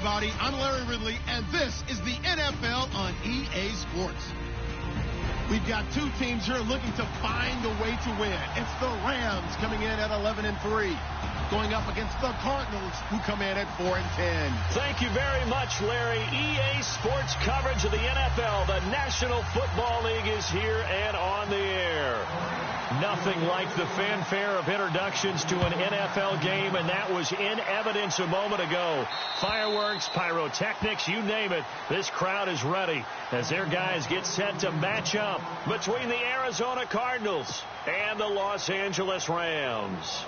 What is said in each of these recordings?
everybody. I'm Larry Ridley, and this is the NFL on EA Sports. We've got two teams here looking to find a way to win. It's the Rams coming in at 11-3, going up against the Cardinals, who come in at 4-10. Thank you very much, Larry. EA Sports coverage of the NFL. The National Football League is here and on the air. Nothing like the fanfare of introductions to an NFL game, and that was in evidence a moment ago. Fireworks, pyrotechnics, you name it. This crowd is ready as their guys get set to match up between the Arizona Cardinals and the Los Angeles Rams.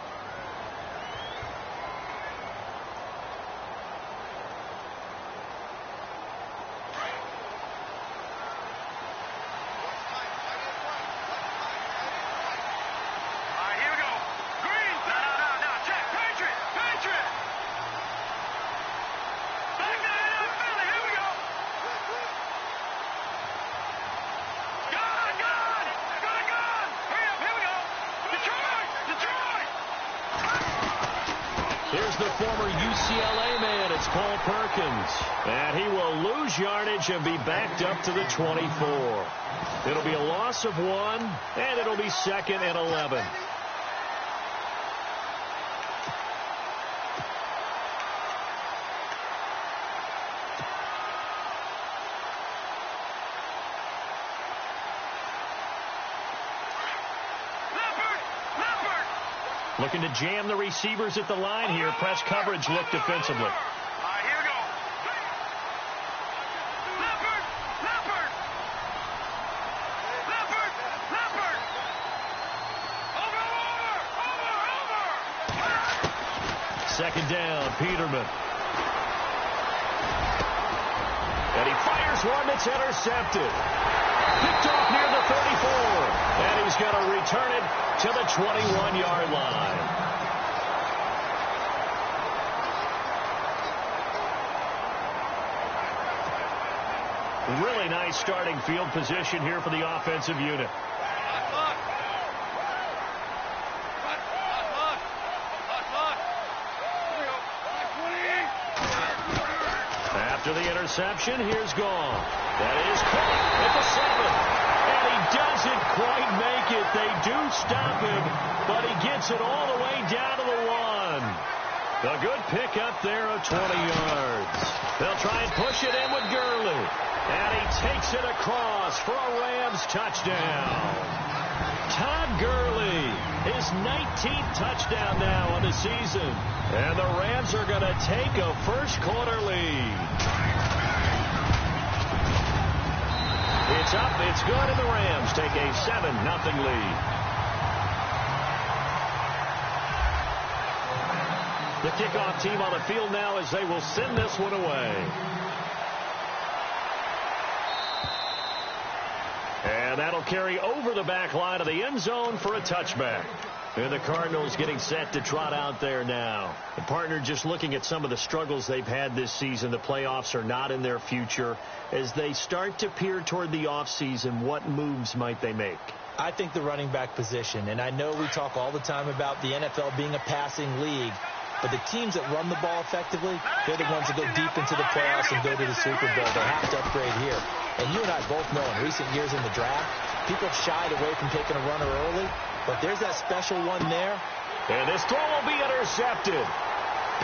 Here's the former UCLA man. It's Paul Perkins. And he will lose yardage and be backed up to the 24. It'll be a loss of 1, and it'll be 2nd and 11. Looking to jam the receivers at the line here. Press coverage look defensively. Here we go. Leopard. Over. Second down, Peterman. And he fires one that's intercepted. Picked off near the 34. And he's going to return it to the 21-yard line. Really nice starting field position here for the offensive unit. After the interception, here's Gall. That is caught at the 7. And he doesn't quite make it. They do stop him, but he gets it all the way down to the 1. A good pick up there of 20 yards. They'll try and push it in with Gurley. And he takes it across for a Rams touchdown. Todd Gurley, his 19th touchdown now on the season. And the Rams are going to take a first-quarter lead. It's up, it's good, and the Rams take a 7-0 lead. The kickoff team on the field now as they will send this one away. And that'll carry over the back line of the end zone for a touchback. And the Cardinals getting set to trot out there now. The partner just looking at some of the struggles they've had this season. The playoffs are not in their future. As they start to peer toward the offseason, what moves might they make? I think the running back position, and I know we talk all the time about the NFL being a passing league, but the teams that run the ball effectively, they're the ones that go deep into the playoffs and go to the Super Bowl. They have to upgrade here. And you and I both know in recent years in the draft, people have shied away from taking a runner early, but there's that special one there. And this throw will be intercepted.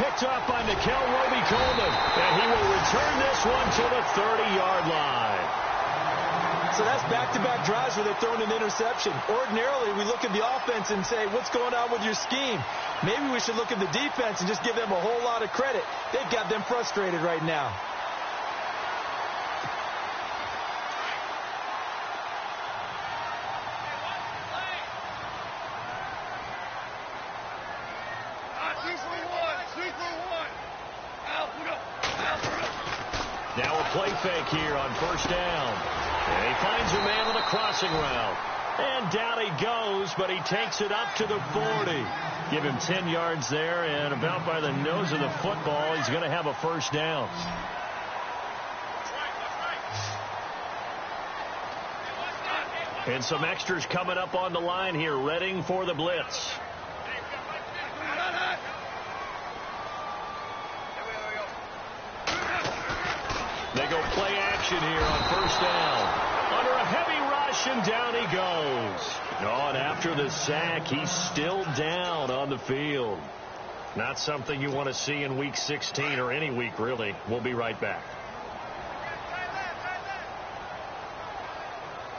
Picked up by Nikel Roby-Coleman, and he will return this one to the 30-yard line. So that's back-to-back drives where they're throwing an interception. Ordinarily, we look at the offense and say, what's going on with your scheme? Maybe we should look at the defense and just give them a whole lot of credit. They've got them frustrated right now. Now a play fake here on first down. And he finds a man on the crossing route. And down he goes, but he takes it up to the 40. Give him 10 yards there, and about by the nose of the football, he's going to have a first down. And some extras coming up on the line here, readying for the blitz. They go play action here on first down. Under a heavy rush, and down he goes. Oh, and after the sack, he's still down on the field. Not something you want to see in Week 16 or any week, really. We'll be right back.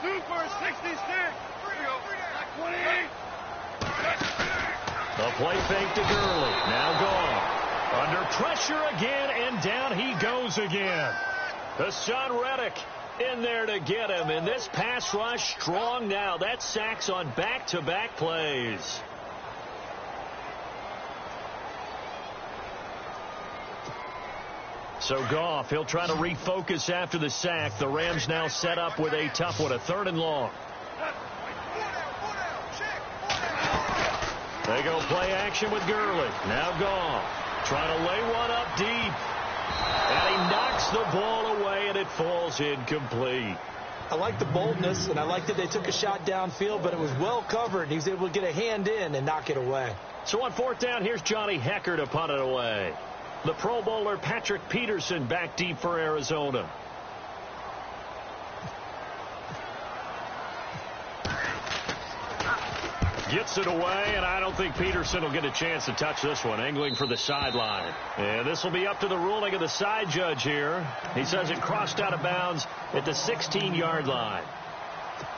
Super 66. The play fake to Gurley. Now gone. Under pressure again, and down he goes again. Hassan Reddick in there to get him. And this pass rush strong now. That sacks on back-to-back plays. So Goff, he'll try to refocus after the sack. The Rams now set up with a tough one, a 3rd and long. They go play action with Gurley. Now Goff, trying to lay one up deep. And he knocks the ball away, and it falls incomplete. I like the boldness, and I like that they took a shot downfield, but it was well covered. He was able to get a hand in and knock it away. So on 4th down, here's Johnny Hecker to punt it away. The Pro Bowler Patrick Peterson back deep for Arizona. Gets it away, and I don't think Peterson will get a chance to touch this one. Angling for the sideline. And this will be up to the ruling of the side judge here. He says it crossed out of bounds at the 16-yard line.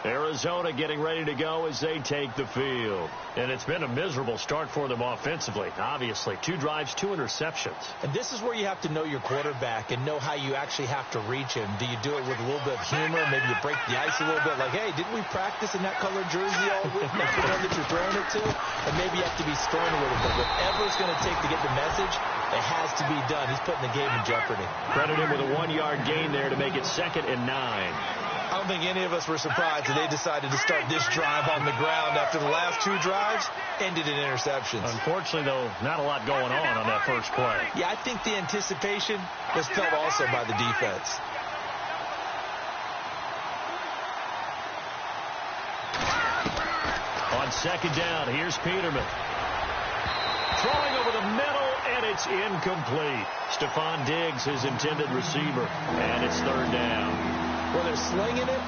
Arizona getting ready to go as they take the field. And it's been a miserable start for them offensively. Obviously, 2 drives, 2 interceptions. And this is where you have to know your quarterback and know how you actually have to reach him. Do you do it with a little bit of humor? Maybe you break the ice a little bit. Like, hey, didn't we practice in that colored jersey all week? Make the one that you're throwing it to. And maybe you have to be stern a little bit. Whatever it's going to take to get the message, it has to be done. He's putting the game in jeopardy. Credit him with a 1-yard gain there to make it 2nd and 9. I don't think any of us were surprised that they decided to start this drive on the ground after the last 2 drives ended in interceptions. Unfortunately, though, not a lot going on that first play. Yeah, I think the anticipation was felt also by the defense. On 2nd down, here's Peterman. Throwing over the middle, and it's incomplete. Stephon Diggs, his intended receiver, and it's 3rd down. Well, they're slinging it,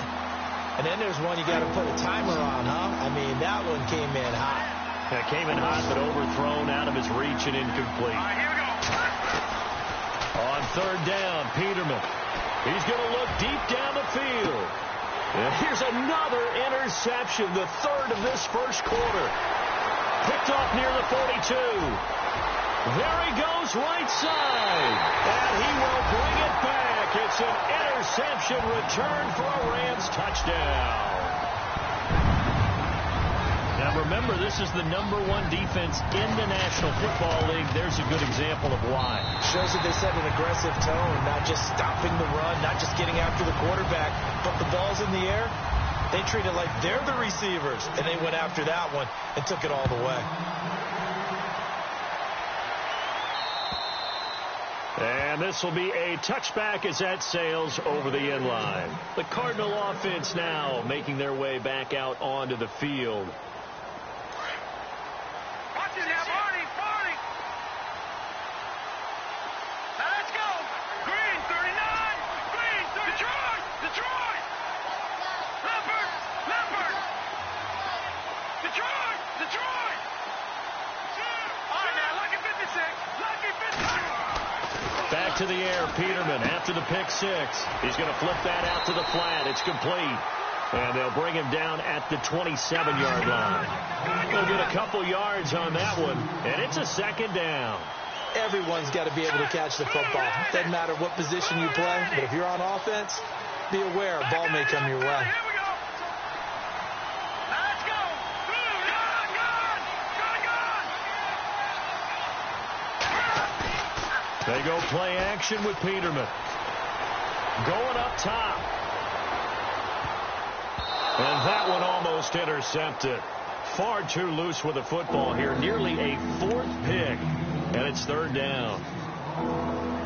and then there's one you got to put a timer on, huh? I mean, that one came in hot. That came in hot, but overthrown out of his reach and incomplete. Here we go. On 3rd down, Peterman. He's going to look deep down the field. And here's another interception, the 3rd of this first quarter. Picked off near the 42. There he goes, right side. And he will bring it back. It's an interception return for a Rams touchdown. Now remember, this is the #1 defense in the National Football League. There's a good example of why. Shows that they set an aggressive tone, not just stopping the run, not just getting after the quarterback, but the ball's in the air. They treat it like they're the receivers, and they went after that one and took it all the way. And this will be a touchback as that sails over the end line. The Cardinal offense now making their way back out onto the field. Watch it now, Barney. Now let's go. Green, 39. Green, Detroit. Leopard. Detroit. All right, now, lucky 56. Lucky 56. Back to the air, Peterman after the pick 6. He's going to flip that out to the flat. It's complete. And they'll bring him down at the 27-yard line. They'll get a couple yards on that one, and it's a 2nd down. Everyone's got to be able to catch the football. Doesn't matter what position you play, but if you're on offense, be aware a ball may come your way. Here we go. Now let's go. They go play action with Peterman. Going up top. And that one almost intercepted. Far too loose with the football here. Nearly a 4th pick. And it's 3rd down.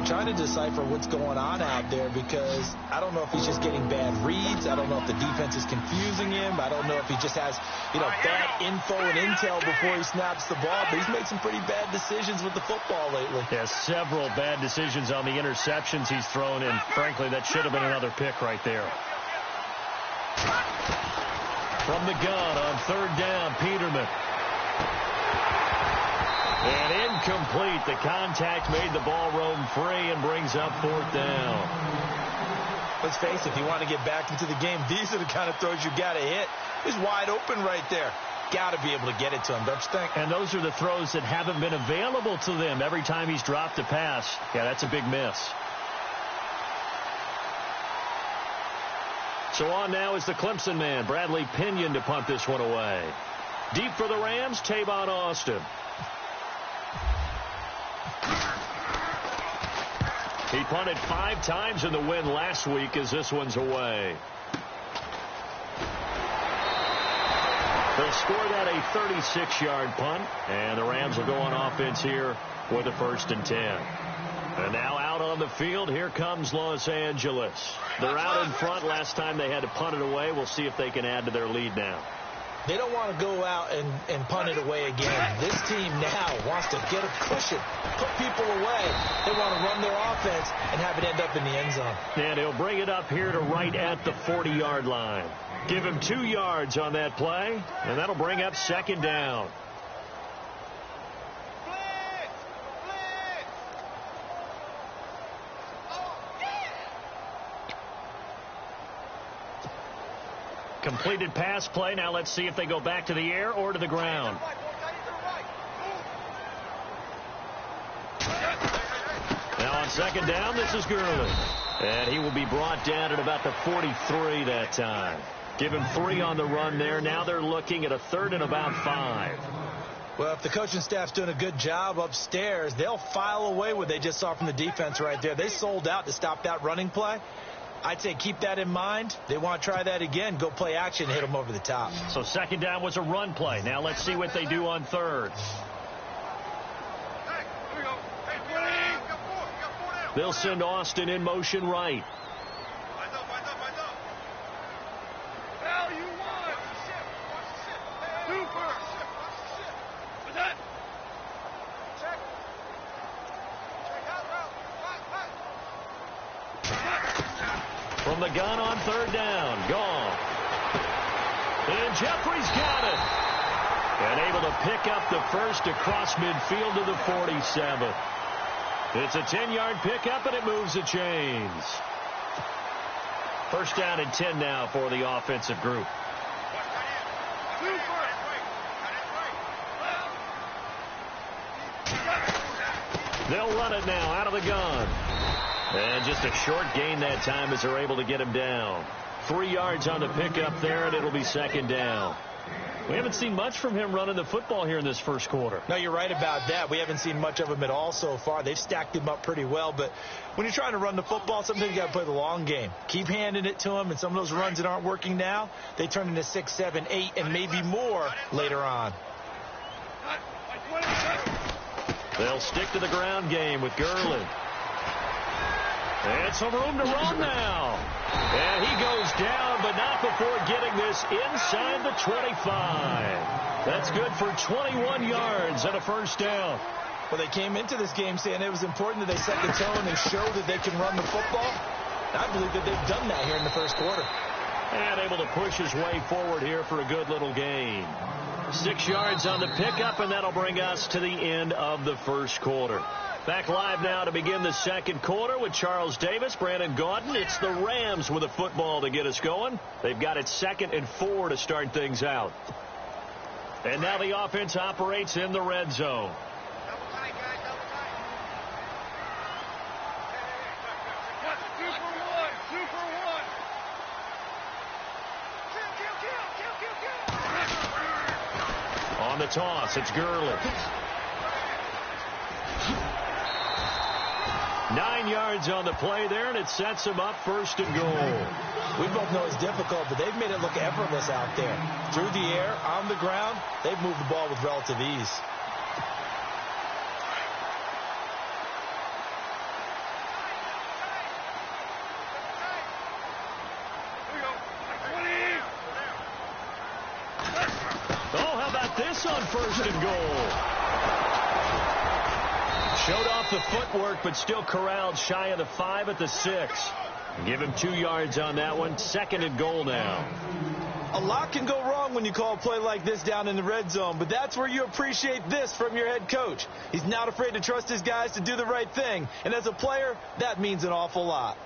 Trying to decipher what's going on out there, because I don't know if he's just getting bad reads. I don't know if the defense is confusing him. I don't know if he just has, bad info and intel before he snaps the ball. But he's made some pretty bad decisions with the football lately. Yeah, several bad decisions on the interceptions he's thrown in. Frankly, that should have been another pick right there. From the gun on third down, Peterman. And incomplete. The contact made the ball roam free and brings up fourth down. Let's face it, if you want to get back into the game, these are the kind of throws you got to hit. He's wide open right there. Got to be able to get it to him, don't you think? And those are the throws that haven't been available to them every time he's dropped a pass. Yeah, that's a big miss. So on now is the Clemson man, Bradley Pinion, to punt this one away. Deep for the Rams, Tavon Austin. He punted 5 times in the win last week as this one's away. They'll score that a 36-yard punt, and the Rams will go on offense here with a 1st and 10. And now out on the field, here comes Los Angeles. They're out in front. Last time they had to punt it away. We'll see if they can add to their lead now. They don't want to go out and punt it away again. This team now wants to get a cushion, put people away. They want to run their offense and have it end up in the end zone. And he'll bring it up here to right at the 40-yard line. Give him 2 yards on that play, and that'll bring up 2nd down. Completed pass play. Now let's see if they go back to the air or to the ground. Now on 2nd down, this is Gurley. And he will be brought down at about the 43 that time. Give him 3 on the run there. Now they're looking at a 3rd and about 5. Well, if the coaching staff's doing a good job upstairs, they'll file away what they just saw from the defense right there. They sold out to stop that running play. I'd say keep that in mind. They want to try that again. Go play action and hit them over the top. So 2nd down was a run play. Now let's see what they do on 3rd. They'll send Austin in motion right. From the gun on 3rd down. Gone. And Jeffrey's got it. And able to pick up the 1st across midfield to the 47. It's a 10-yard pickup, and it moves the chains. 1st down and 10 now for the offensive group. They'll run it now out of the gun. And just a short gain that time as they're able to get him down. 3 yards on the pickup there, and it'll be 2nd down. We haven't seen much from him running the football here in this 1st quarter. No, you're right about that. We haven't seen much of him at all so far. They've stacked him up pretty well. But when you're trying to run the football, sometimes you got to play the long game. Keep handing it to him, and some of those runs that aren't working now, they turn into 6, 7, 8, and maybe more later on. They'll stick to the ground game with Gurley. And some room to run now. And he goes down, but not before getting this inside the 25. That's good for 21 yards and a 1st down. Well, they came into this game saying it was important that they set the tone and show that they can run the football. I believe that they've done that here in the 1st quarter. And able to push his way forward here for a good little gain. 6 yards on the pickup, and that'll bring us to the end of the 1st quarter. Back live now to begin the 2nd quarter with Charles Davis, Brandon Gaudin. It's the Rams with a football to get us going. They've got it 2nd and 4 to start things out. And now the offense operates in the red zone. On the toss, it's Gurley. 9 yards on the play there, and it sets him up 1st and goal. We both know it's difficult, but they've made it look effortless out there. Through the air, on the ground, they've moved the ball with relative ease. this on 1st and goal. Showed off the footwork, but still corralled shy of the 5 at the 6. Give him 2 yards on that one. 2nd and goal now. A lot can go wrong when you call a play like this down in the red zone, but that's where you appreciate this from your head coach. He's not afraid to trust his guys to do the right thing, and as a player, that means an awful lot.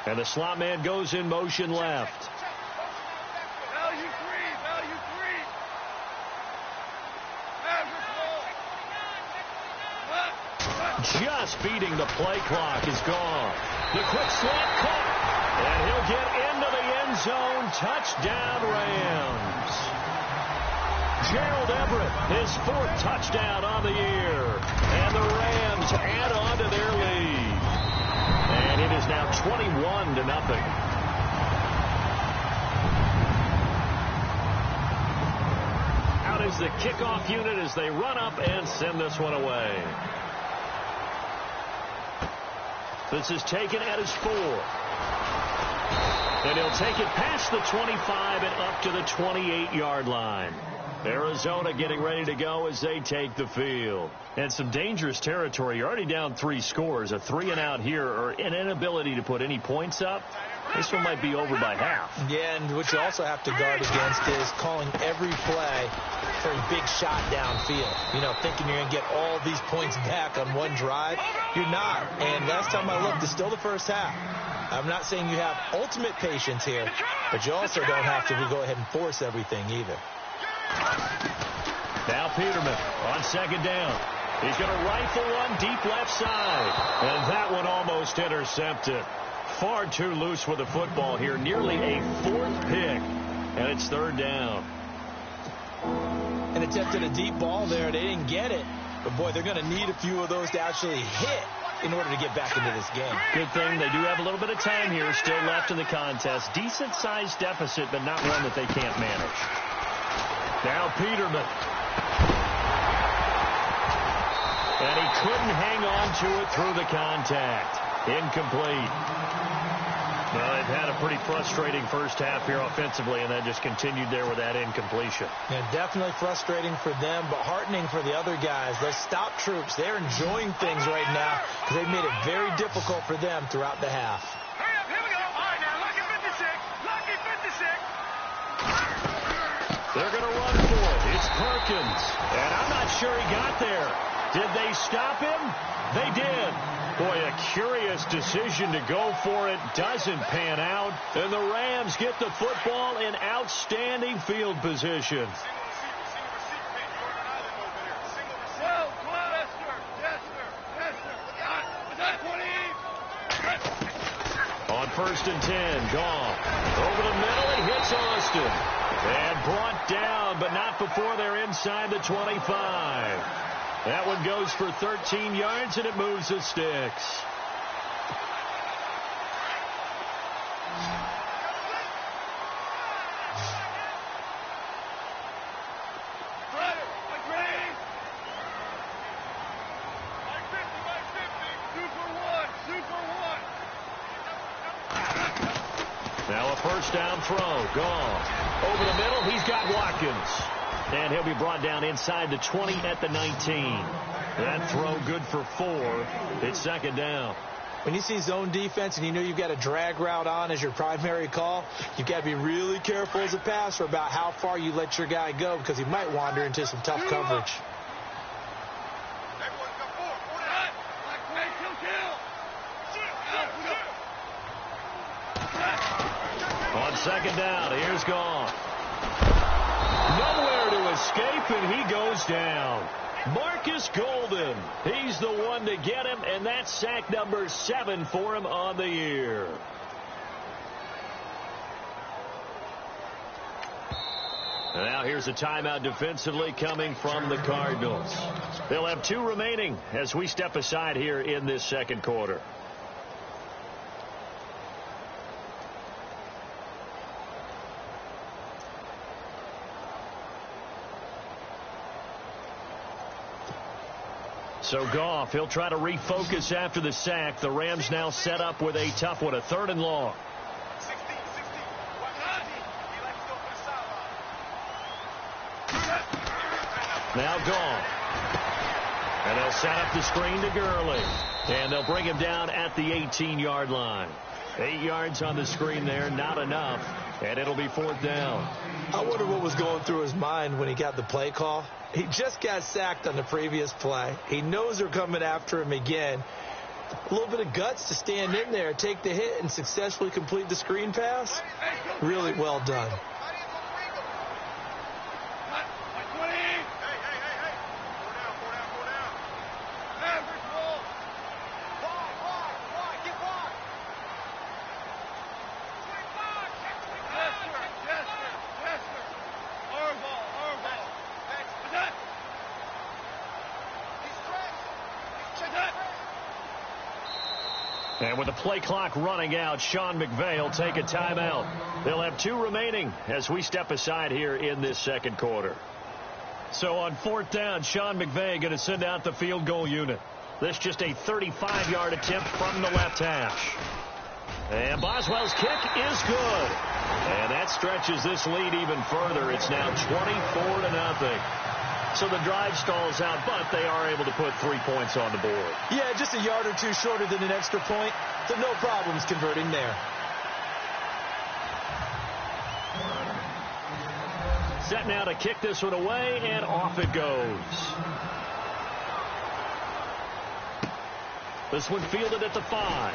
And the slot man goes in motion left. Value 3, value 3. Just beating the play clock is gone. The quick slant caught. And he'll get into the end zone. Touchdown, Rams. Gerald Everett, his 4th touchdown on the year. And the Rams add on to their lead. And it is now 21-0. Out is the kickoff unit as they run up and send this one away. This is taken at his 4. And he'll take it past the 25 and up to the 28-yard line. Arizona getting ready to go as they take the field. And some dangerous territory. You're already down 3 scores. A 3-and-out here or an inability to put any points up. This one might be over by half. Yeah, and what you also have to guard against is calling every play for a big shot downfield. You know, thinking you're going to get all these points back on one drive. You're not. And last time I looked, it's still the first half. I'm not saying you have ultimate patience here, but you also don't have to go ahead and force everything either. Now Peterman on 2nd down. He's going to rifle one deep left side. And that one almost intercepted. Far too loose with the football here. Nearly a 4th pick. And it's 3rd down. And attempted a deep ball there. They didn't get it. But, boy, they're going to need a few of those to actually hit in order to get back into this game. Good thing they do have a little bit of time here still left in the contest. Decent-sized deficit, but not one that they can't manage. Now Peterman. And he couldn't hang on to it through the contact. Incomplete. Well, they've had a pretty frustrating first half here offensively, and then just continued there with that incompletion. Yeah, definitely frustrating for them, but heartening for the other guys. Those stop troops, they're enjoying things right now because they've made it very difficult for them throughout the half. Hurry up, here we go. All right, now, lucky 56. Lucky 56. They're going to run for it. It's Perkins. And I'm not sure he got there. Did they stop him? They did. Boy, a curious decision to go for it. Doesn't pan out. And the Rams get the football in outstanding field position. On 1st and 10, gone. Over the middle, it hits Austin. And brought down, but not before they're inside the 25. That one goes for 13 yards, and it moves the sticks. Now a 1st down throw, gone. Over the middle, he's got Watkins. And he'll be brought down inside the 20 at the 19. That throw good for 4. It's 2nd down. When you see zone defense and you know you've got a drag route on as your primary call, you've got to be really careful as a passer about how far you let your guy go because he might wander into some tough coverage. On 2nd down, here's gone. Nowhere to escape, and he goes down. Marcus Golden, he's the one to get him, and that's sack number 7 for him on the year. And now here's a timeout defensively coming from the Cardinals. They'll have 2 remaining as we step aside here in this 2nd quarter. So Goff, he'll try to refocus after the sack. The Rams now set up with a tough one, a 3rd and long. Now Goff. And they'll set up the screen to Gurley. And they'll bring him down at the 18-yard line. 8 yards on the screen there, not enough. And it'll be 4th down. I wonder what was going through his mind when he got the play call. He just got sacked on the previous play. He knows they're coming after him again. A little bit of guts to stand in there, take the hit, and successfully complete the screen pass. Really well done. And with the play clock running out, Sean McVay will take a timeout. They'll have 2 remaining as we step aside here in this 2nd quarter. So on 4th down, Sean McVay going to send out the field goal unit. This just a 35-yard attempt from the left hash. And Boswell's kick is good. And that stretches this lead even further. It's now 24-0. So the drive stalls out, but they are able to put 3 points on the board. Yeah, just a yard or 2 shorter than an extra point. So no problems converting there. Set now to kick this one away, and off it goes. This one fielded at the 5.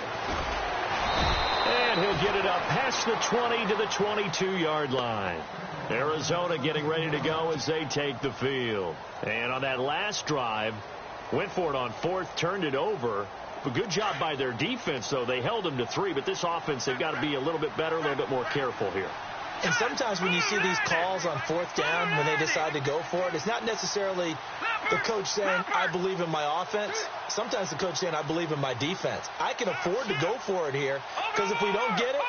And he'll get it up past the 20 to the 22-yard line. Arizona getting ready to go as they take the field. And on that last drive, went for it on 4th, turned it over. A good job by their defense, though. They held them to 3, but this offense, they've got to be a little bit better, a little bit more careful here. And sometimes when you see these calls on 4th down, when they decide to go for it, it's not necessarily the coach saying, I believe in my offense. Sometimes the coach saying, I believe in my defense. I can afford to go for it here, because if we don't get it,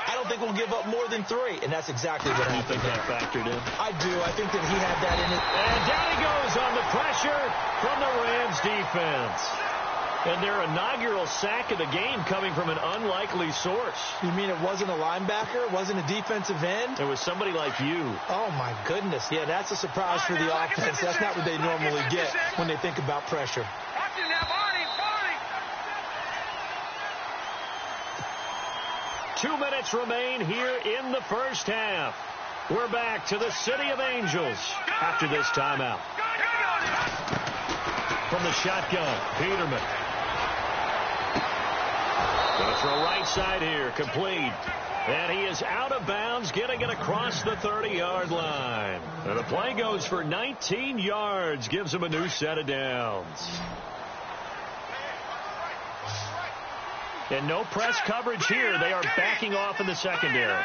I don't think we'll give up more than 3. And that's exactly what happened. You think that factored in? I do. I think that he had that in it. And down he goes on the pressure from the Rams defense. And their inaugural sack of the game coming from an unlikely source. You mean it wasn't a linebacker? It wasn't a defensive end? It was somebody like you. Oh, my goodness. Yeah, that's a surprise for the offense. That's not what they normally get when they think about pressure. 2 minutes remain here in the first half. We're back to the City of Angels after this timeout. From the shotgun, Peterman. Going to throw right side here, complete. And he is out of bounds, getting it across the 30-yard line. And the play goes for 19 yards, gives him a new set of downs. And no press coverage here. They are backing off in the secondary.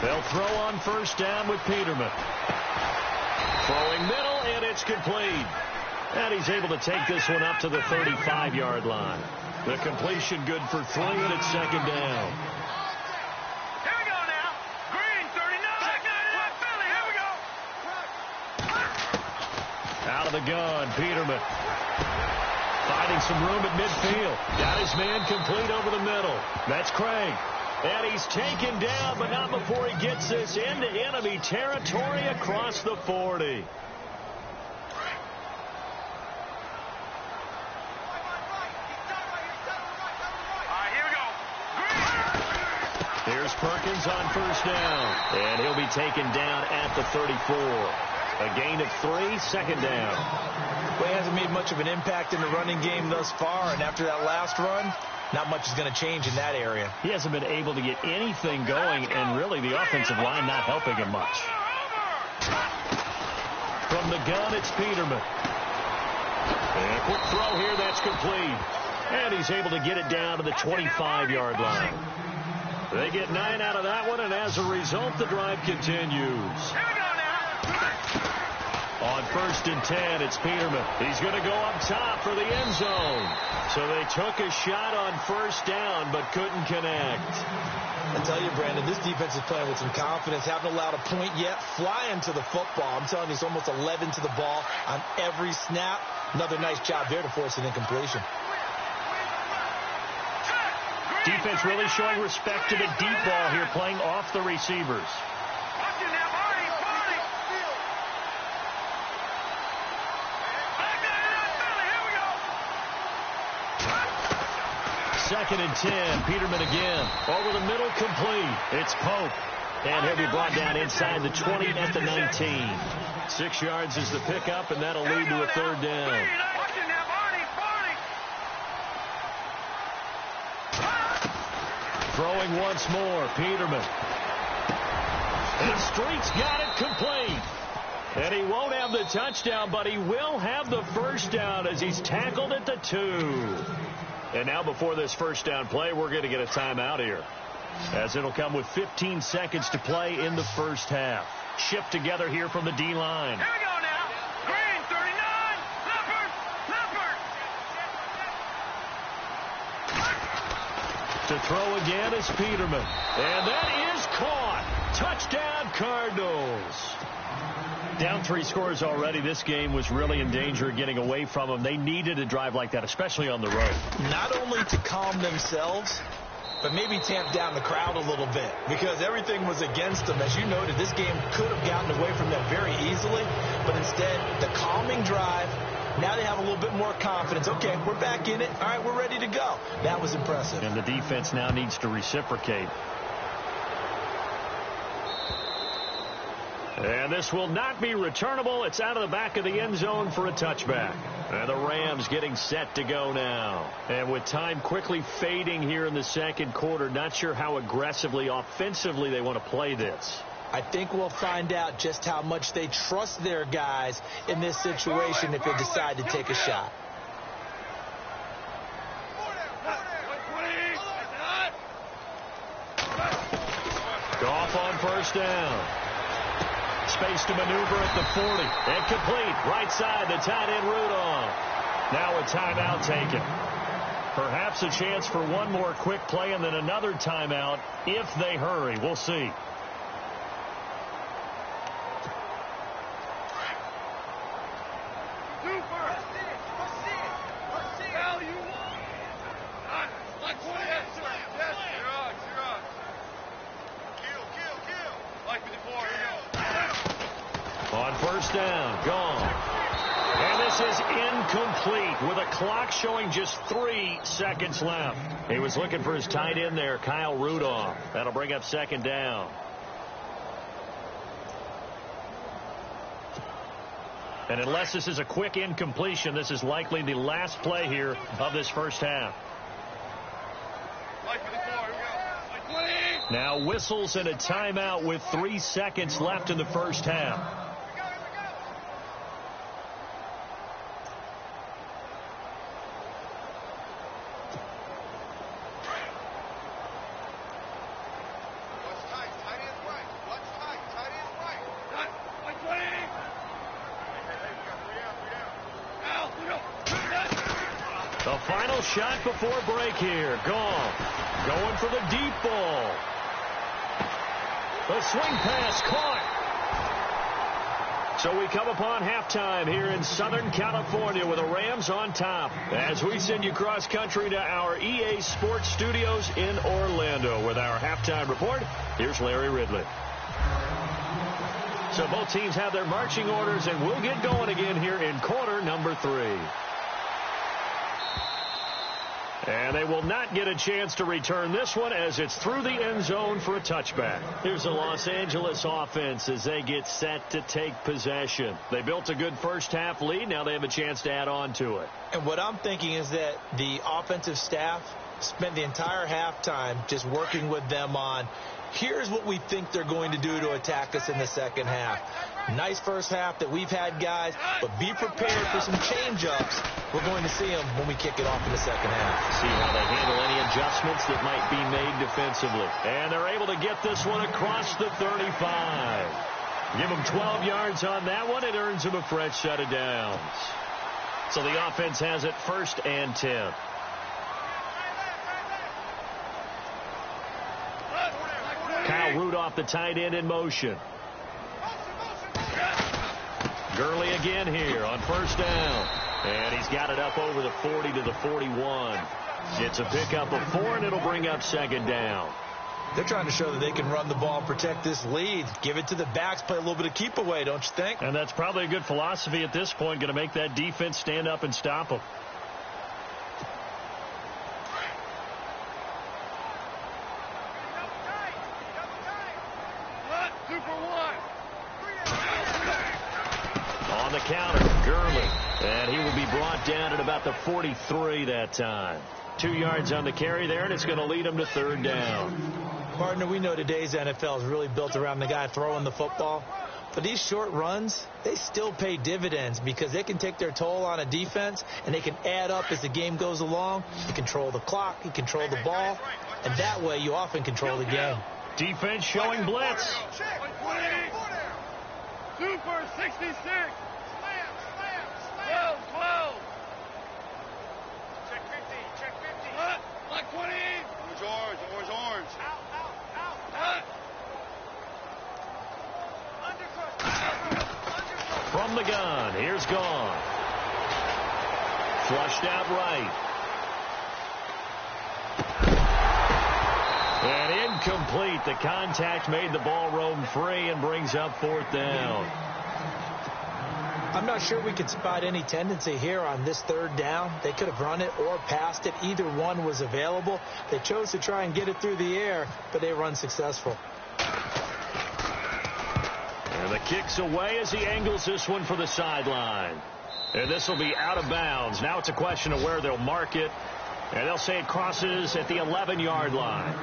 They'll throw on 1st down with Peterman. Throwing middle, and it's complete. And he's able to take this one up to the 35-yard line. The completion good for 3, and it's 2nd down. Out of the gun, Peterman. Finding some room at midfield. Got his man complete over the middle. That's Craig. And he's taken down, but not before he gets this into enemy territory across the 40. Here's Perkins on 1st down. And he'll be taken down at the 34. A gain of 3, 2nd down. Well, he hasn't made much of an impact in the running game thus far, and after that last run, not much is going to change in that area. He hasn't been able to get anything going, and really the offensive line not helping him much. From the gun, it's Peterman. And a quick throw here, that's complete. And he's able to get it down to the 25-yard line. They get 9 out of that one, and as a result, the drive continues. On 1st and 10, it's Peterman. He's going to go up top for the end zone. So they took a shot on 1st down, but couldn't connect. I tell you, Brandon, this defense is playing with some confidence. Haven't allowed a point yet. Flying to the football. I'm telling you, it's almost 11 to the ball on every snap. Another nice job there to force an incompletion. Defense really showing respect to the deep ball here, playing off the receivers. Second and 10, Peterman again. Over the middle, complete. It's Pope. And he'll be brought down inside the 20 at the 19. 6 yards is the pickup, and that'll lead to a 3rd down. Throwing once more, Peterman. And Street's got it complete. And he won't have the touchdown, but he will have the 1st down as he's tackled at the 2. And now before this 1st down play, we're going to get a timeout here, as it'll come with 15 seconds to play in the 1st half. Shipped together here from the D-line. Here we go now. Green, 39. Leopard. To throw again is Peterman. And that is caught. Touchdown, Cardinals. Down 3 scores already. This game was really in danger of getting away from them. They needed a drive like that, especially on the road. Not only to calm themselves, but maybe tamp down the crowd a little bit, because everything was against them. As you noted, this game could have gotten away from them very easily, but instead, the calming drive, now they have a little bit more confidence. Okay, we're back in it. All right, we're ready to go. That was impressive. And the defense now needs to reciprocate. And this will not be returnable. It's out of the back of the end zone for a touchback. And the Rams getting set to go now. And with time quickly fading here in the 2nd quarter, not sure how aggressively, offensively they want to play this. I think we'll find out just how much they trust their guys in this situation if they decide to take a shot. Goff on 1st down. Space to maneuver at the 40. And complete. Right side, the tight end Rudolph. Now a timeout taken. Perhaps a chance for one more quick play and then another timeout if they hurry. We'll see. On 1st down, gone. And this is incomplete with a clock showing just 3 seconds left. He was looking for his tight end there, Kyle Rudolph. That'll bring up 2nd down. And unless this is a quick incompletion, this is likely the last play here of this 1st half. Now whistles and a timeout with 3 seconds left in the 1st half. The final shot before break here. Goff going for the deep ball. The swing pass caught. So we come upon halftime here in Southern California with the Rams on top as we send you cross country to our EA Sports Studios in Orlando with our halftime report. Here's Larry Ridley. So both teams have their marching orders, and we'll get going again here in quarter number 3. And they will not get a chance to return this one as it's through the end zone for a touchback. Here's the Los Angeles offense as they get set to take possession. They built a good 1st half lead. Now they have a chance to add on to it. And what I'm thinking is that the offensive staff spent the entire halftime just working with them on, here's what we think they're going to do to attack us in the 2nd half. Nice 1st half that we've had, guys, but be prepared for some change-ups. We're going to see them when we kick it off in the 2nd half. See how they handle any adjustments that might be made defensively. And they're able to get this one across the 35. Give him 12 yards on that one. It earns him a fresh set of downs. So the offense has it 1st and 10. Kyle Rudolph, the tight end, in motion. Gurley again here on 1st down. And he's got it up over the 40 to the 41. It's a pickup of 4, and it'll bring up 2nd down. They're trying to show that they can run the ball and protect this lead. Give it to the backs, play a little bit of keep away, don't you think? And that's probably a good philosophy at this point, going to make that defense stand up and stop them. On the counter, Gurley. And he will be brought down at about the 43 that time. 2 yards on the carry there, and it's going to lead him to 3rd down. Partner, we know today's NFL is really built around the guy throwing the football. But these short runs, they still pay dividends because they can take their toll on a defense, and they can add up as the game goes along. You control the clock, you control the ball, and that way you often control the game. Defense showing blitz. Super 66. 12, 12. Check 50, check 50. What? Like 20. Orange. Out. From the gun, here's Gone. Flushed out right. And incomplete. The contact made the ball roam free and brings up 4th down. I'm not sure we could spot any tendency here on this 3rd down. They could have run it or passed it. Either one was available. They chose to try and get it through the air, but they were unsuccessful. And the kick's away as he angles this one for the sideline. And this will be out of bounds. Now it's a question of where they'll mark it. And they'll say it crosses at the 11-yard line.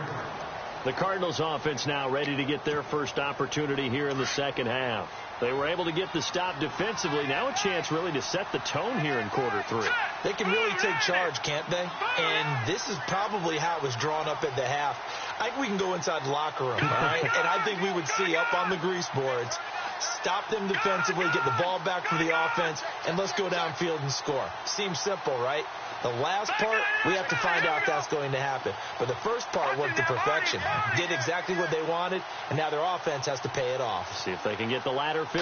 The Cardinals offense now ready to get their first opportunity here in the 2nd half. They were able to get the stop defensively. Now a chance really to set the tone here in quarter 3. They can really take charge, can't they? And this is probably how it was drawn up at the half. I think we can go inside the locker room, all right? And I think we would see up on the grease boards, stop them defensively, get the ball back for the offense, and let's go downfield and score. Seems simple, right? The last part, we have to find out if that's going to happen. But the first part worked to perfection. Did exactly what they wanted, and now their offense has to pay it off. See if they can get the latter 50%.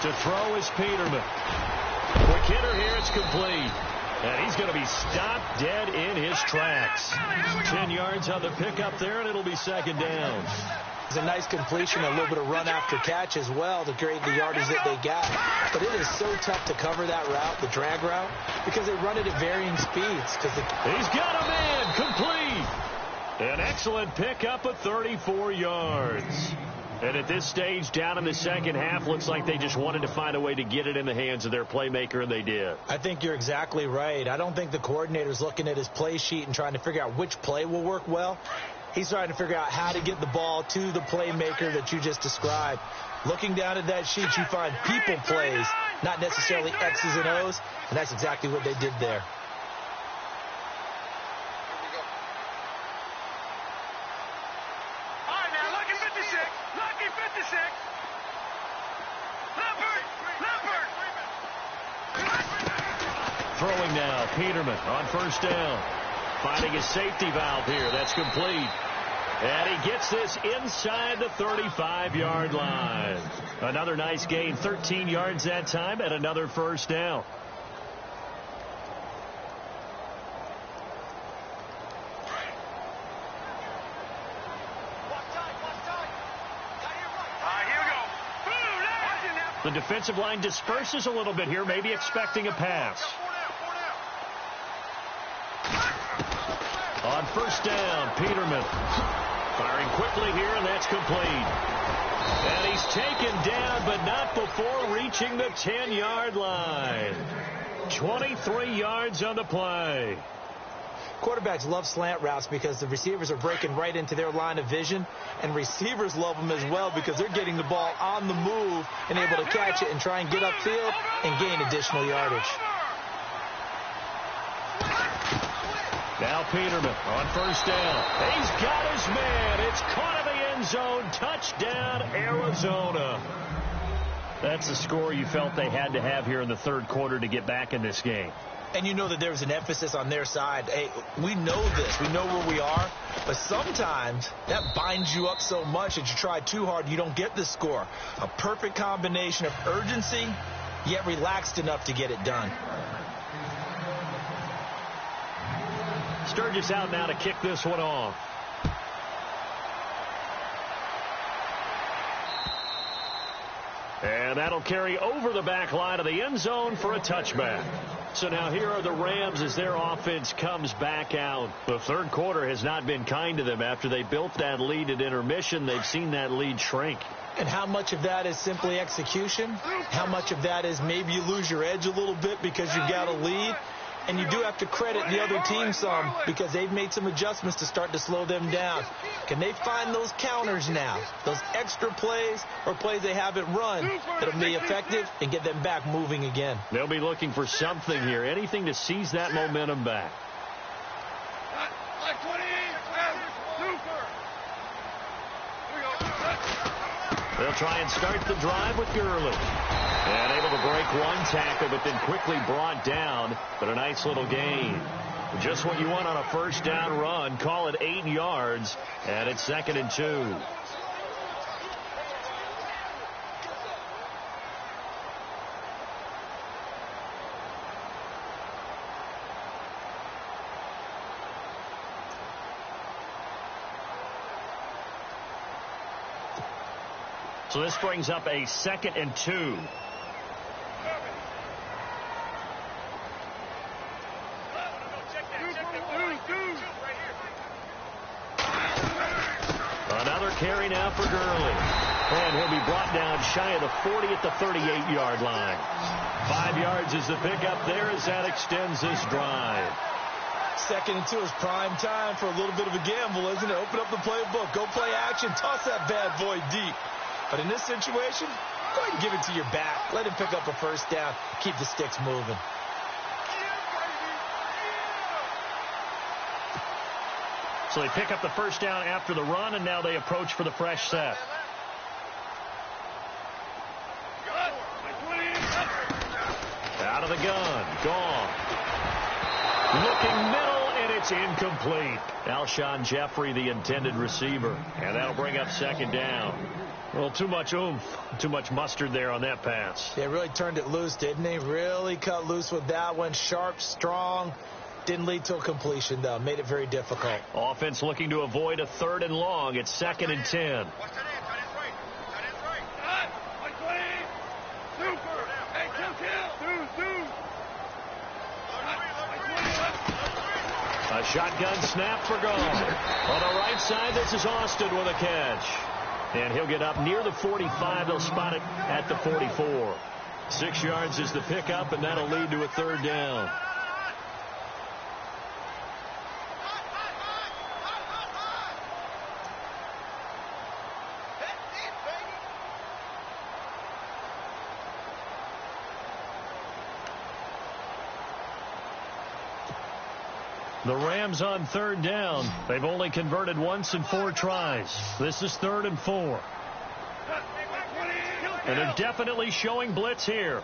To throw is Peterman. Quick hitter here, it's complete. And he's going to be stopped dead in his tracks. 10 yards on the pickup there, and it'll be 2nd down. It's a nice completion, a little bit of run after catch as well to create the yardage that they got. But it is so tough to cover that route, the drag route, because they run it at varying speeds. He's got a man, complete. An excellent pickup of 34 yards. And at this stage, down in the 2nd half, looks like they just wanted to find a way to get it in the hands of their playmaker, and they did. I think you're exactly right. I don't think the coordinator's looking at his play sheet and trying to figure out which play will work well. He's trying to figure out how to get the ball to the playmaker that you just described. Looking down at that sheet, you find people plays, not necessarily X's and O's, and that's exactly what they did there. All right, now, lucky 56. Lucky 56. Leopard. Throwing now, Peterman on 1st down. Finding his safety valve here. That's complete. And he gets this inside the 35-yard line. Another nice gain, 13 yards that time, and another 1st down. The defensive line disperses a little bit here, maybe expecting a pass. On 1st down, Peterman firing quickly here, and that's complete. And he's taken down, but not before reaching the 10-yard line. 23 yards on the play. Quarterbacks love slant routes because the receivers are breaking right into their line of vision, and receivers love them as well because they're getting the ball on the move and able to catch it and try and get upfield and gain additional yardage. Now Peterman on first down. He's got his man. It's caught in the end zone. Touchdown, Arizona. That's the score you felt they had to have here in the third quarter to get back in this game. And you know that there was an emphasis on their side. Hey, we know this. We know where we are. But sometimes that binds you up so much that you try too hard, you don't get the score. A perfect combination of urgency, yet relaxed enough to get it done. Sturgis out now to kick this one off. And that'll carry over the back line of the end zone for a touchback. So now here are the Rams as their offense comes back out. The third quarter has not been kind to them. After they built that lead at intermission, they've seen that lead shrink. And how much of that is simply execution? How much of that is maybe you lose your edge a little bit because you've got a lead? And you do have to credit the other team some because they've made some adjustments to start to slow them down. Can they find those counters now, those extra plays or plays they haven't run that'll be effective and get them back moving again? They'll be looking for something here, anything to seize that momentum back. They'll try and start the drive with Gurley. And able to break one tackle, but then quickly brought down. But a nice little gain. Just what you want on a first down run. Call it 8 yards. And it's 2nd and 2. So this brings up a 2nd and 2. Another carry now for Gurley. And he'll be brought down shy of the 40 at the 38-yard line. 5 yards is the pickup there as that extends this drive. 2nd and 2 is prime time for a little bit of a gamble, isn't it? Open up the playbook. Go play action. Toss that bad boy deep. But in this situation, go ahead and give it to your back. Let him pick up a first down. Keep the sticks moving. So they pick up the first down after the run, and now they approach for the fresh set. Out of the gun. Gone. Looking middle, and it's incomplete. Alshon Jeffrey, the intended receiver. And that'll bring up 2nd down. Well, too much oomph, too much mustard there on that pass. They really turned it loose, didn't they? Really cut loose with that one. Sharp, strong. Didn't lead to a completion, though. Made it very difficult. Offense looking to avoid a 3rd and long. It's 2nd and 10. A shotgun snap for goal. On the right side, this is Austin with a catch. And he'll get up near the 45. They'll spot it at the 44. 6 yards is the pickup, and that'll lead to a 3rd down. The Rams on 3rd down. They've only converted once in 4 tries. This is 3rd and 4. And they're definitely showing blitz here.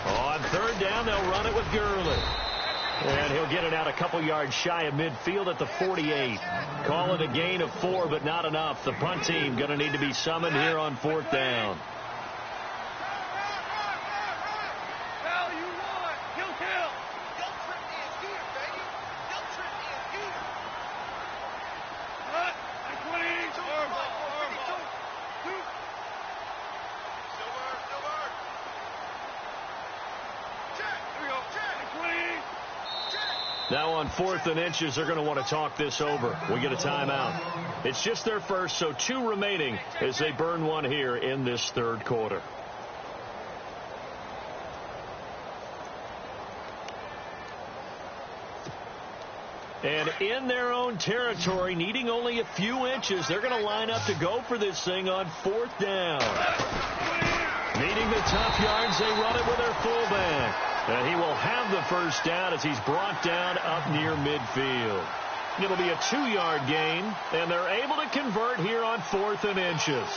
On 3rd down, they'll run it with Gurley. And he'll get it out a couple yards shy of midfield at the 48. Call it a gain of 4, but not enough. The punt team going to need to be summoned here on 4th down. Now on 4th and inches, they're going to want to talk this over. We get a timeout. It's just their first, so 2 remaining as they burn one here in this 3rd quarter. And in their own territory, needing only a few inches, they're going to line up to go for this thing on 4th down. Needing the tough yards, they run it with their fullback. And he will have the first down as he's brought down up near midfield. It'll be a 2-yard gain, and they're able to convert here on 4th and inches.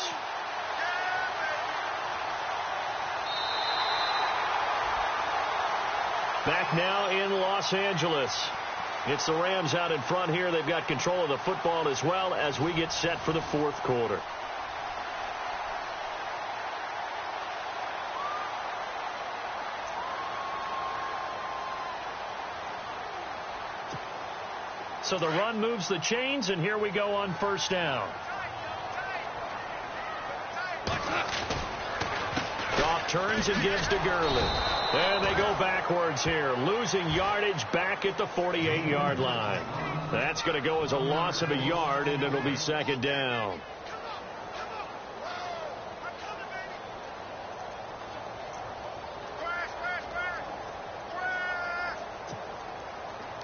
Back now in Los Angeles. It's the Rams out in front here. They've got control of the football as well as we get set for the 4th quarter. So the run moves the chains, and here we go on 1st down. Goff turns and gives to Gurley. And they go backwards here, losing yardage back at the 48-yard line. That's going to go as a loss of a yard, and it'll be 2nd down.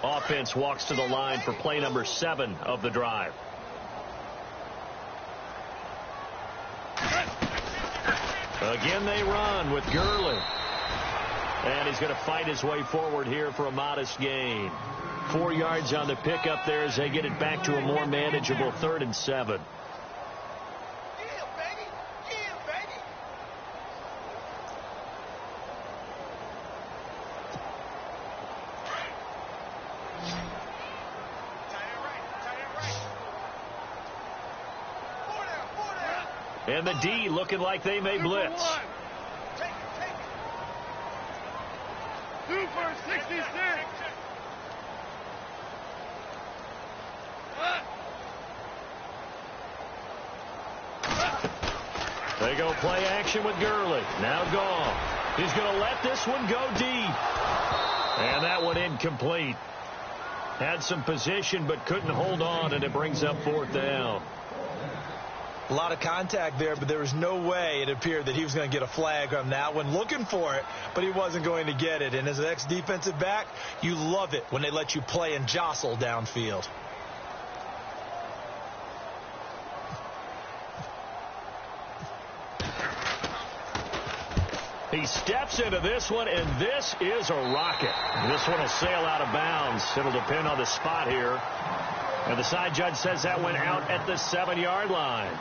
Offense walks to the line for play number 7 of the drive. Again, they run with Gurley. And he's going to fight his way forward here for a modest gain. 4 yards on the pickup there as they get it back to a more manageable 3rd and 7. And the D looking like they may blitz. 2 for 66. They go play action with Gurley. Now Goff. He's going to let this one go deep. And that one incomplete. Had some position but couldn't hold on, and it brings up 4th down. A lot of contact there, but there was no way it appeared that he was going to get a flag on that one. Looking for it, but he wasn't going to get it. And as an ex-defensive back, you love it when they let you play and jostle downfield. He steps into this one, and this is a rocket. This one will sail out of bounds. It'll depend on the spot here. And the side judge says that went out at the 7-yard line.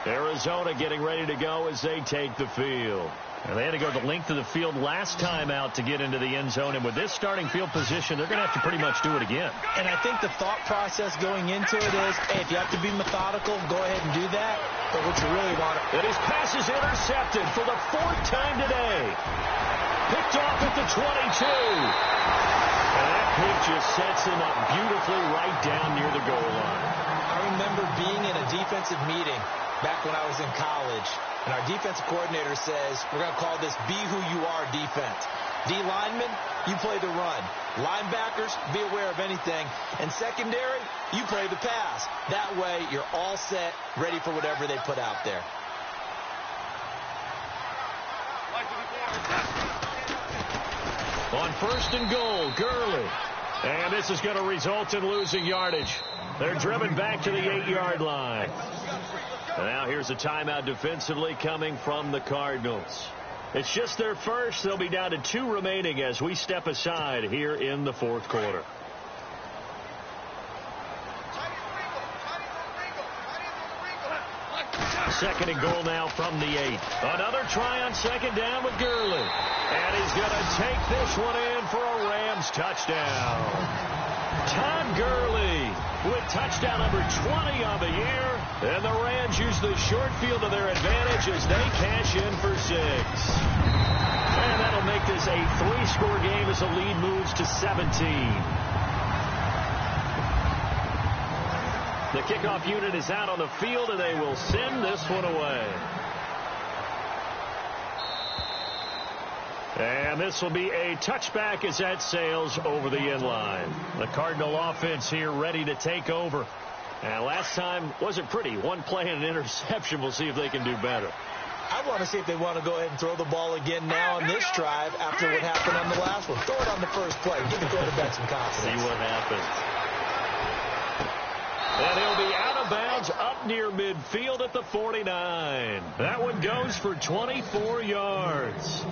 Arizona getting ready to go as they take the field. And they had to go the length of the field last time out to get into the end zone. And with this starting field position, they're going to have to pretty much do it again. And I think the thought process going into it is, hey, if you have to be methodical, go ahead and do that. But what you really want to... And his pass is intercepted for the 4th time today. Picked off at the 22. And that pick just sets him up beautifully right down near the goal line. I remember being in a defensive meeting back when I was in college, and our defensive coordinator says, we're going to call this be who you are defense. D linemen, you play the run. Linebackers, be aware of anything. And secondary, you play the pass. That way, you're all set, ready for whatever they put out there. On 1st and goal, Gurley. And this is going to result in losing yardage. They're driven back to the 8-yard line. Now here's a timeout defensively coming from the Cardinals. It's just their first. They'll be down to 2 remaining as we step aside here in the 4th quarter. Second and goal now from the 8. Another try on 2nd down with Gurley. And he's going to take this one in for a Rams touchdown. Todd Gurley with touchdown number 20 on the year. And the Rams use the short field to their advantage as they cash in for 6. And that'll make this a 3-score game as the lead moves to 17. The kickoff unit is out on the field, and they will send this one away. And this will be a touchback as that sails over the end line. The Cardinal offense here ready to take over. And last time wasn't pretty. One play and an interception. We'll see if they can do better. I want to see if they want to go ahead and throw the ball again now on this drive after what happened on the last one. Throw it on the first play. Give the quarterback some confidence. See what happens. near midfield at the 49. That one goes for 24 yards.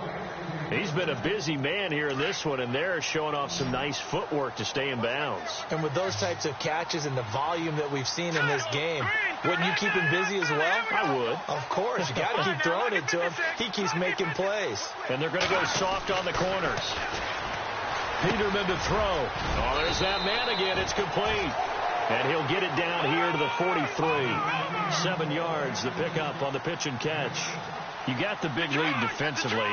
He's been a busy man here in this one, and they're showing off some nice footwork to stay in bounds. And with those types of catches and the volume that we've seen in this game, wouldn't you keep him busy as well? I would. Of course. You got to keep throwing it to him. He keeps making plays. And they're going to go soft on the corners. Peterman to throw. Oh, there's that man again. It's complete. And he'll get it down here to the 43. 7 yards to pick up on the pitch and catch. You got the big lead defensively.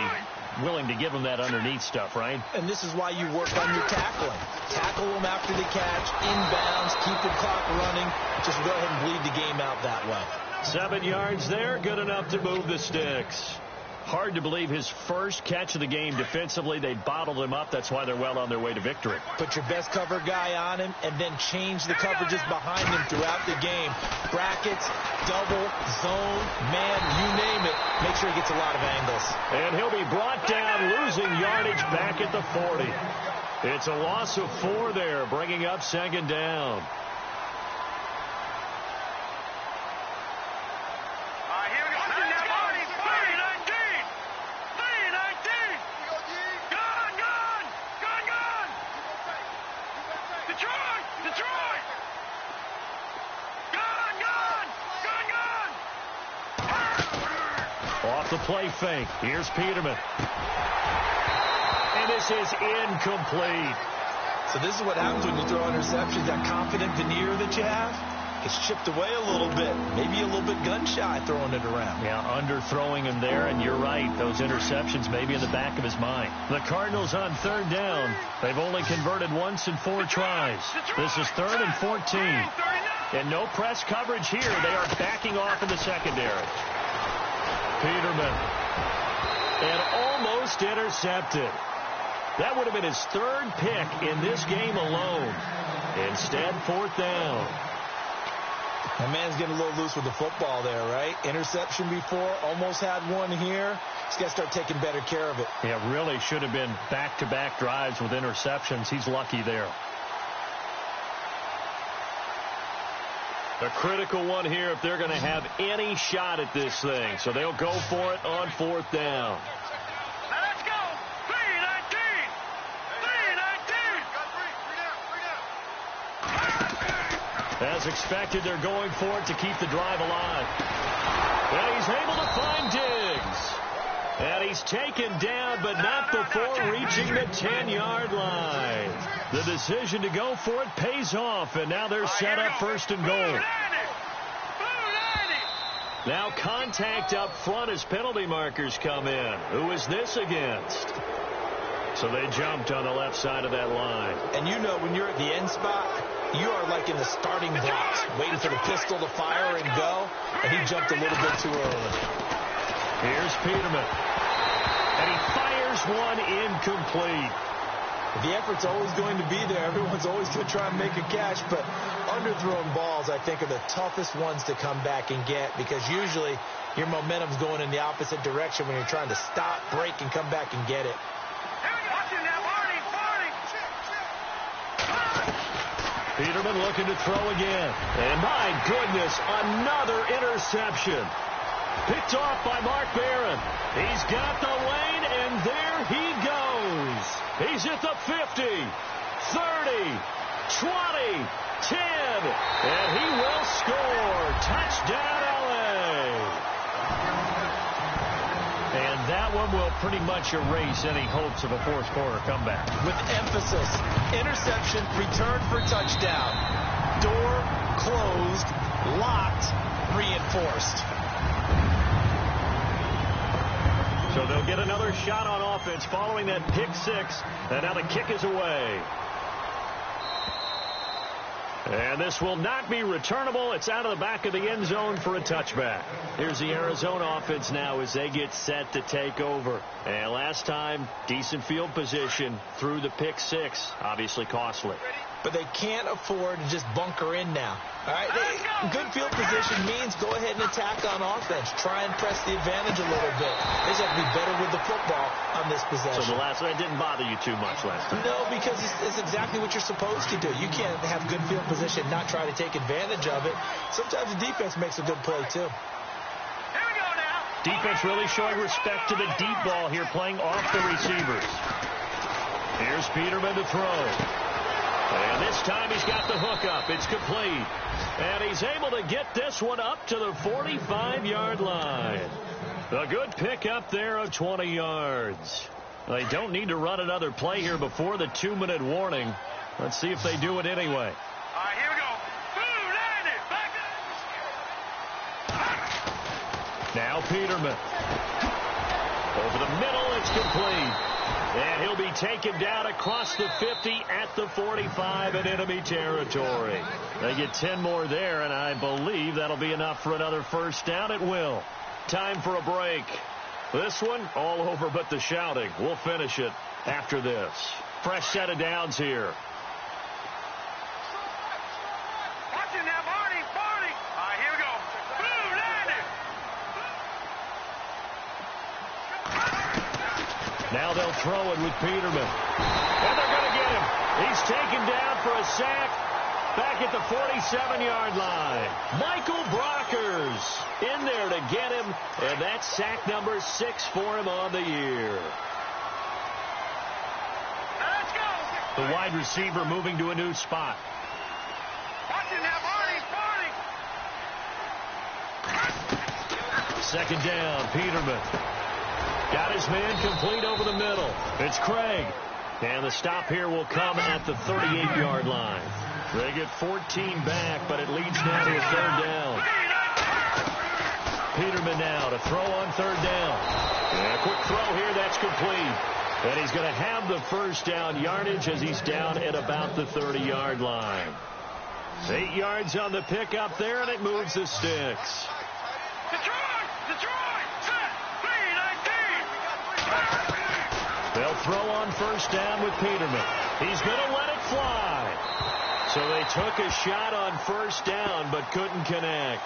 Willing to give him that underneath stuff, right? And this is why you work on your tackling. Tackle them after the catch, inbounds, keep the clock running. Just go ahead and bleed the game out that way. 7 yards there, good enough to move the sticks. Hard to believe his first catch of the game defensively. They bottled him up. That's why they're well on their way to victory. Put your best cover guy on him and then change the coverages behind him throughout the game. Brackets, double, zone, man, you name it. Make sure he gets a lot of angles. And he'll be brought down, losing yardage back at the 40. It's a loss of 4 there, bringing up second down. Off the play fake. Here's Peterman. And this is incomplete. So this is what happens when you throw interceptions. That confident veneer that you have gets chipped away a little bit. Maybe a little bit gun-shy throwing it around. Yeah, underthrowing him there, and you're right. Those interceptions may be in the back of his mind. The Cardinals on third down. They've only converted once in 4 tries. This is 3rd and 14. And no press coverage here. They are backing off in the secondary. Peterman. And almost intercepted. That would have been his 3rd pick in this game alone. Instead, 4th down. That man's getting a little loose with the football there, right? Interception before, almost had one here. He's got to start taking better care of it. Yeah, really should have been back-to-back drives with interceptions. He's lucky there. A critical one here if they're going to have any shot at this thing. So they'll go for it on 4th down. Let's go. 3-19. 3-19. As expected, they're going for it to keep the drive alive. And he's able to find Diggs. And he's taken down, but not before reaching the 10-yard line. The decision to go for it pays off, and now they're set up 1st and goal. Now contact up front as penalty markers come in. Who is this against? So they jumped on the left side of that line. And you know when you're at the end spot, you are like in the starting blocks, waiting for the pistol to fire and go, and he jumped a little bit too early. Here's Peterman. And he fires one incomplete. The effort's always going to be there. Everyone's always going to try and make a catch, but underthrown balls, I think, are the toughest ones to come back and get because usually your momentum's going in the opposite direction when you're trying to stop, break, and come back and get it. Peterman looking to throw again. And my goodness, another interception. Picked off by Mark Barron. He's got the lane, and there he goes. He's at the 50, 30, 20, 10, and he will score. Touchdown, L.A. And that one will pretty much erase any hopes of a fourth quarter comeback. With emphasis, interception, return for touchdown. Door closed, locked, reinforced. So they'll get another shot on offense following that pick 6. And now the kick is away. And this will not be returnable. It's out of the back of the end zone for a touchback. Here's the Arizona offense now as they get set to take over. And last time, decent field position through the pick 6. Obviously costly. but they can't afford to just bunker in now. All right, good field position means go ahead and attack on offense. Try and press the advantage a little bit. They just have to be better with the football on this possession. So that didn't bother you too much last time? No, because it's exactly what you're supposed to do. You can't have good field position and not try to take advantage of it. Sometimes the defense makes a good play, too. Here we go now. Defense really showing respect to the deep ball here, playing off the receivers. Here's Peterman to throw. And this time he's got the hook up. It's complete. And he's able to get this one up to the 45-yard line. A good pickup there of 20 yards. They don't need to run another play here before the 2-minute warning. Let's see if they do it anyway. All right, here we go. Boom, landed. Back up. Now Peterman. Over the middle, it's complete. And he'll be taken down across the 50 at the 45 in enemy territory. They get 10 more there, and I believe that'll be enough for another first down. It will. Time for a break. This one, all over but the shouting. We'll finish it after this. Fresh set of downs here. Watch it now, Barney. All right, here we go. Boom, landed. Now they'll throw it with Peterman. And they're going to get him. He's taken down for a sack back at the 47-yard line. Michael Brockers in there to get him, and that's sack number 6 for him on the year. Now let's go. The wide receiver moving to a new spot. Watch it now, Barney. Second down, Peterman. Got his man complete over the middle. It's Craig. And the stop here will come at the 38-yard line. They get 14 back, but it leads now to a third down. Peterman now to throw on third down. And a quick throw here, that's complete. And he's going to have the first down yardage as he's down at about the 30-yard line. 8 yards on the pickup there, and it moves the sticks. They'll throw on first down with Peterman. He's going to let it fly. So they took a shot on first down but couldn't connect.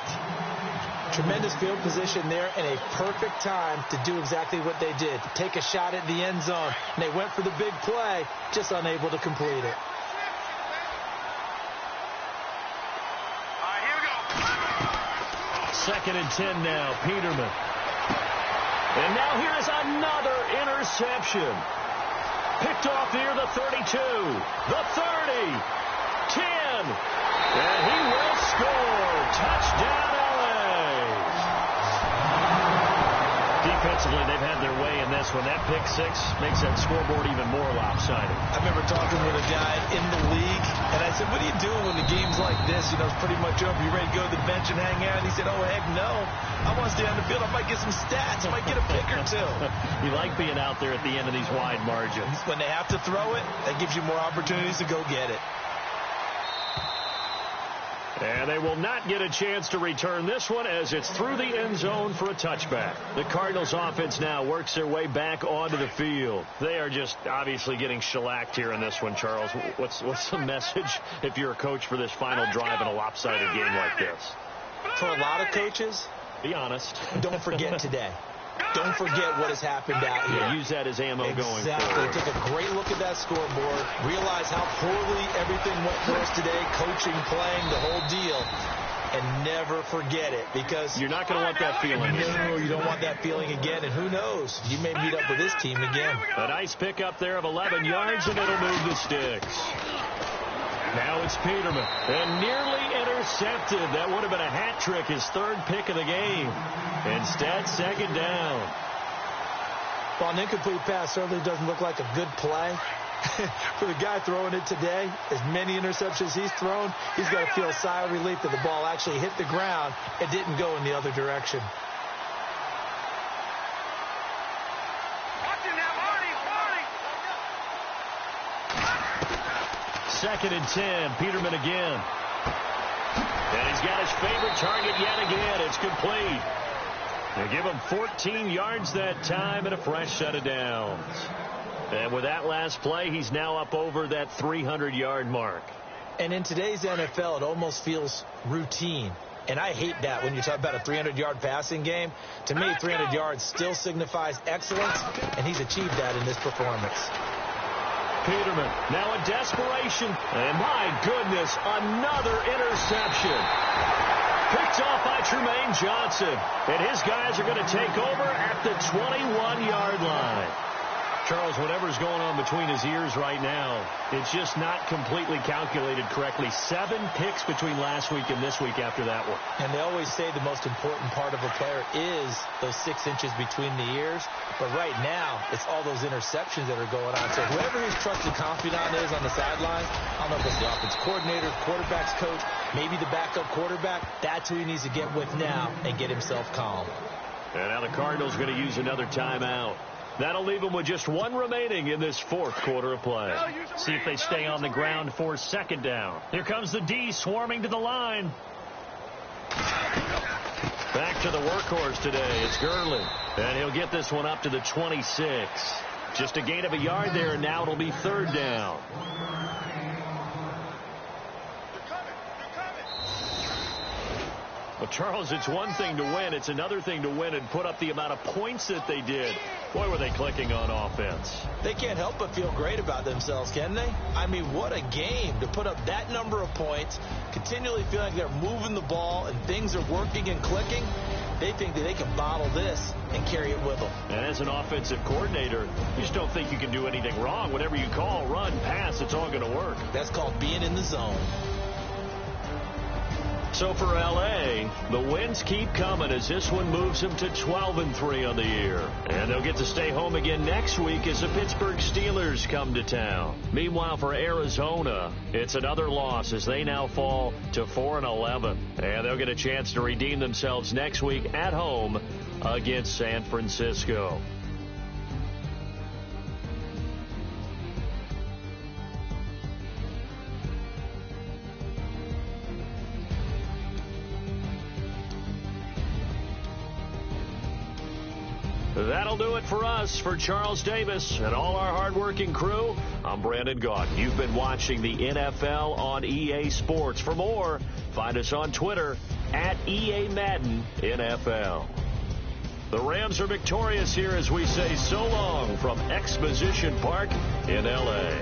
Tremendous field position there and a perfect time to do exactly what they did. Take a shot at the end zone. And they went for the big play, just unable to complete it. All right, here we go. Second and 10 now, Peterman. And now here is another interception. Picked off near the 32, the 30, 10, and he will score. Touchdown, LA. Defensively, they've had their way in this one. That pick six makes that scoreboard even more lopsided. I remember talking with a guy in the league, and I said, what are you doing when the game's like this? You know, it's pretty much over. You ready to go to the bench and hang out? And he said, oh, heck no. I want to stay on the field. I might get some stats. I might get a pick or two. You like being out there at the end of these wide margins. When they have to throw it, that gives you more opportunities to go get it. And they will not get a chance to return this one as it's through the end zone for a touchback. The Cardinals offense now works their way back onto the field. They are just obviously getting shellacked here in this one, Charles. What's the message if you're a coach for this final drive in a lopsided game like this? For a lot of coaches, be honest. Don't forget today. Don't forget what has happened out here. Yeah, use that as ammo going forward. Exactly. Take a great look at that scoreboard. Realize how poorly everything went for us today. Coaching, playing, the whole deal. And never forget it, because you're not going to want that feeling. No, you don't want that feeling again. And who knows? You may meet up with this team again. A nice pickup there of 11 yards, and it'll move the sticks. Now it's Peterman, and nearly intercepted. That would have been a hat trick, his third pick of the game. Instead, second down. Well, an incomplete pass certainly doesn't look like a good play. For the guy throwing it today, as many interceptions he's thrown, he's got to feel a sigh of relief that the ball actually hit the ground and didn't go in the other direction. Second and 10, Peterman again. And he's got his favorite target yet again. It's complete. They give him 14 yards that time and a fresh set of downs. And with that last play, he's now up over that 300-yard mark. And in today's NFL, it almost feels routine. And I hate that when you talk about a 300-yard passing game. To me, 300 yards still signifies excellence, and he's achieved that in this performance. Peterman, now in desperation. And my goodness, another interception. Picked off by Trumaine Johnson. And his guys are going to take over at the 21-yard line. Charles, whatever's going on between his ears right now, it's just not completely calculated correctly. 7 picks between last week and this week after that one. And they always say the most important part of a player is those 6 inches between the ears. But right now, it's all those interceptions that are going on. So whoever his trusted confidant is on the sideline, I don't know if it's the offense coordinator, quarterback's coach, maybe the backup quarterback, that's who he needs to get with now and get himself calm. And now the Cardinals are going to use another timeout. That'll leave them with just 1 remaining in this 4th quarter of play. See if they stay on the ground for 2nd down. Here comes the D swarming to the line. Back to the workhorse today. It's Gurley. And he'll get this one up to the 26. Just a gain of a yard there, and now it'll be 3rd down. Well, Charles, it's one thing to win. It's another thing to win and put up the amount of points that they did. Boy, were they clicking on offense. They can't help but feel great about themselves, can they? I mean, what a game to put up that number of points, continually feeling like they're moving the ball and things are working and clicking. They think that they can bottle this and carry it with them. And as an offensive coordinator, you just don't think you can do anything wrong. Whatever you call, run, pass, it's all going to work. That's called being in the zone. So for L.A., the wins keep coming as this one moves them to 12-3 on the year. And they'll get to stay home again next week as the Pittsburgh Steelers come to town. Meanwhile, for Arizona, it's another loss as they now fall to 4-11. And they'll get a chance to redeem themselves next week at home against San Francisco. That'll do it for us. For Charles Davis and all our hardworking crew, I'm Brandon Gaudin. You've been watching the NFL on EA Sports. For more, find us on Twitter at EA Madden NFL. The Rams are victorious here as we say so long from Exposition Park in L.A.